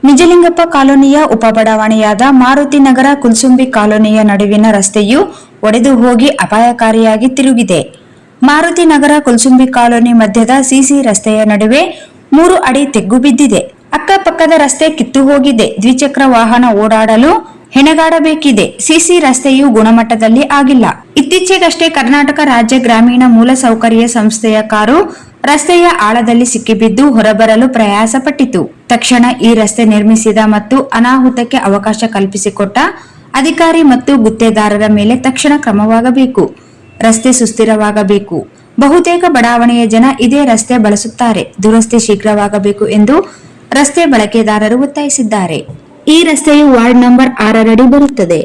ನಿಜಲಿಂಗಪ್ಪ ಕಾಲೋನಿಯ ಉಪಬಡಾವಣೆಯಾದ ಮಾರುತಿ ನಗರ ಕುಲ್ಸುಂಬಿ ಕಾಲೋನಿಯ ನಡುವಿನ ರಸ್ತೆಯು ಒಡೆದು ಹೋಗಿ ಅಪಾಯಕಾರಿಯಾಗಿ ತಿರುಗಿದೆ. ಮಾರುತಿ ನಗರ ಕುಲ್ಸುಂಬಿ ಕಾಲೋನಿ ಮಧ್ಯದ ಸಿಸಿ ರಸ್ತೆಯ ನಡುವೆ 3 ಅಡಿ ತೆಗ್ಗು ಬಿದ್ದಿದೆ. ಅಕ್ಕಪಕ್ಕದ ರಸ್ತೆ ಕಿತ್ತು ಹೋಗಿದೆ. ದ್ವಿಚಕ್ರ ವಾಹನ ಓಡಾಡಲು ಹೆಣಗಾಡಬೇಕಿದೆ. ಸಿಸಿ ರಸ್ತೆಯು ಗುಣಮಟ್ಟದಲ್ಲಿ ಆಗಿಲ್ಲ. ಇತ್ತೀಚೆಗಷ್ಟೇ ಕರ್ನಾಟಕ ರಾಜ್ಯ ಗ್ರಾಮೀಣ ಮೂಲಸೌಕರ್ಯ ಸಂಸ್ಥೆಯ ಕಾರು ರಸ್ತೆಯ ಆಳದಲ್ಲಿ ಸಿಕ್ಕಿಬಿದ್ದು ಹೊರಬರಲು ಪ್ರಯಾಸ ಪಟ್ಟಿತು. ತಕ್ಷಣ ಈ ರಸ್ತೆ ನಿರ್ಮಿಸಿದ ಮತ್ತು ಅನಾಹುತಕ್ಕೆ ಅವಕಾಶ ಕಲ್ಪಿಸಿಕೊಟ್ಟ ಅಧಿಕಾರಿ ಮತ್ತು ಗುತ್ತೇದಾರರ ಮೇಲೆ ತಕ್ಷಣ ಕ್ರಮವಾಗಬೇಕು. ರಸ್ತೆ ಸುಸ್ಥಿರವಾಗಬೇಕು. ಬಹುತೇಕ ಬಡಾವಣೆಯ ಜನ ಇದೇ ರಸ್ತೆ ಬಳಸುತ್ತಾರೆ. ದುರಸ್ತಿ ಶೀಘ್ರವಾಗಬೇಕು ಎಂದು ರಸ್ತೆ ಬಳಕೆದಾರರು ಒತ್ತಾಯಿಸಿದ್ದಾರೆ. ಈ ರಸ್ತೆಯು ವಾರ್ಡ್ ನಂಬರ್ 6 ರಡಿ ಬರುತ್ತದೆ.